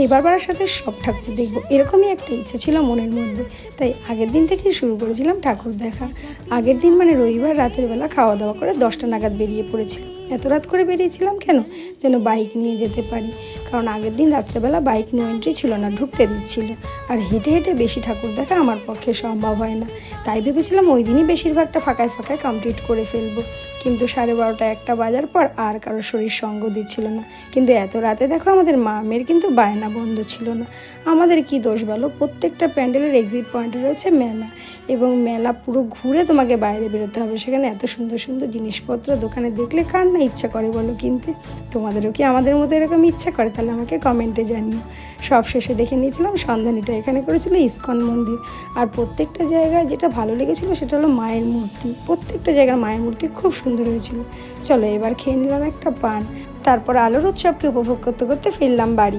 এবারবার সাথে সব ঠাকুর দেখবো, এরকমই একটা ইচ্ছা ছিল মনের মধ্যে। তাই আগের দিন থেকেই শুরু করেছিলাম ঠাকুর দেখা। আগের দিন মানে রবিবার রাতের বেলা খাওয়া দাওয়া করে 10টা নাগাদ বেরিয়ে পড়েছিলাম। এত রাত করে বেরিয়েছিলাম কেন, যেন বাইক নিয়ে যেতে পারি, কারণ আগের দিন রাত্রেবেলা বাইক নো এন্ট্রি ছিল না, ঢুকতে দিচ্ছিল। আর হেঁটে হেঁটে বেশি ঠাকুর দেখা আমার পক্ষে সম্ভব হয় না। তাই ভেবেছিলাম ওই দিনই বেশিরভাগটা ফাঁকায় ফাঁকায় কমপ্লিট করে ফেলবো। কিন্তু 12:30 1টা বাজার পর আর কারোর শরীর সঙ্গ দিচ্ছিল না। কিন্তু এত রাতে দেখো আমাদের মামের কিন্তু বায়না বন্ধ ছিল না। আমাদের কি দোষ বলো, প্রত্যেকটা প্যান্ডেলের এক্সিট পয়েন্টে রয়েছে মেলা, এবং মেলা পুরো ঘুরে তোমাকে বাইরে বেরোতে হবে। সেখানে এত সুন্দর সুন্দর জিনিসপত্র দোকানে দেখলে কার না ইচ্ছা করে বলো কিনতে। তোমাদেরও কি আমাদের মতো এরকম ইচ্ছা করে? তাহলে আমাকে কমেন্টে জানিও। সব শেষে দেখে নিয়েছিলাম সন্ধানীটা, এখানে করেছিল ইস্কন মন্দির। আর প্রত্যেকটা জায়গায় যেটা ভালো লেগেছিলো সেটা হলো মায়ের মূর্তি। প্রত্যেকটা জায়গার মায়ের মূর্তি খুব সুন্দর হয়েছিল। চলো এবার খেয়ে নিলাম একটা পান, তারপর আলোর উৎসবকে উপভোগ করতে করতে ফিরলাম বাড়ি।